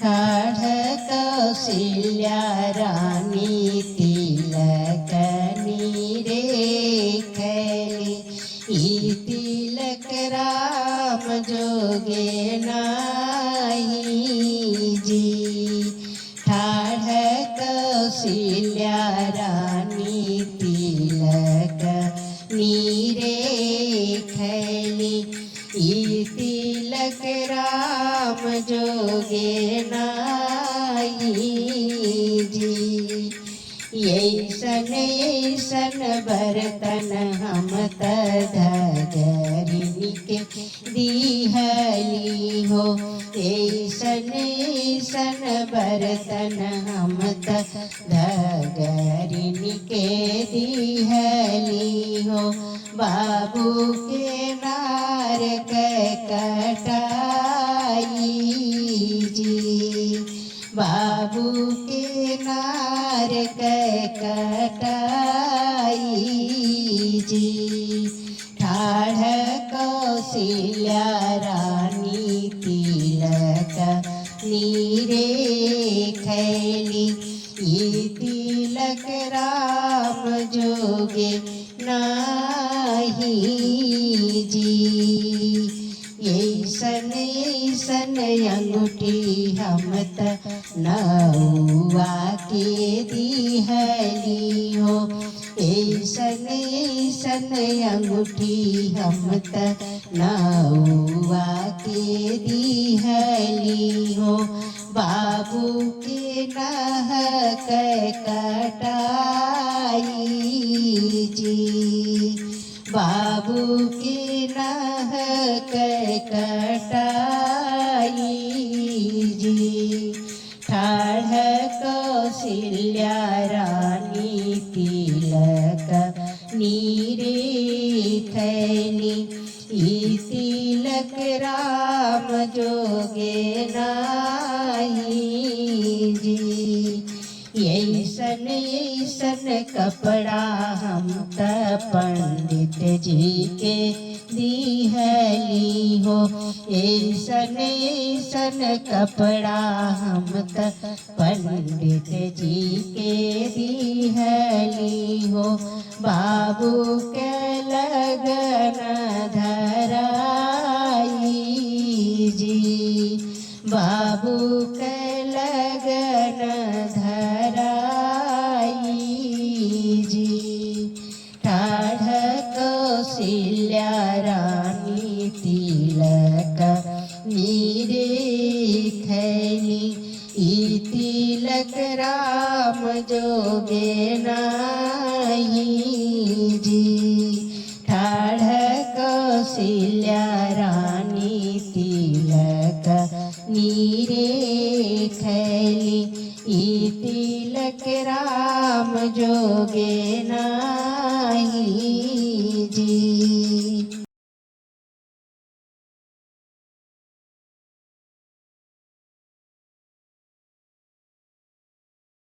ठाढ़ कौशल्या रानी तिलक निरेखली। ई तिलक राम जोगे नाही जी। ठाढ़ कौशल्या रानी तिलक निरेखली। ई तिलक राम जोगे नाही जी। ऐसन ऐसन बर्तन हम धगरिनी के दिहली हो। ऐसन ऐसन बर्तन हम धगरिनी के दिहली हो। बाबू के नार के कटाई जी। बाबू के नार के कटाई जी। ठाढ़ कौशल्या रानी तिलक निरेखली। ई तिलक राम जोगे नाही जी। ऐसन ऐसन अंगूठी हम नौआ के दिहली हो। ऐसन ऐसन अंगूठी हम नौआ के दिहली हो। बाबू के नह के कटाई जी। बाबू के नह के कटाई जी। ठाढ़ कौशल्या रानी तिलक निरेखली। ई तिलक राम जोगे नाही जी। ऐसन ऐसन कपड़ा हम पंडित जी के दिहली हो। ऐसन ऐसन कपड़ा हम पंडित जी के दिहली हो। बाबू के लगन धराई जी। बाबू के लगन धराई जी। ठाढ़ कौशल्या रानी तिलक निरेखली। ई तिलक राम जोगे नाही जी। ठाढ़ कौशल्या रानी तिलक निरेखली। ई तिलक राम जोगे नाही।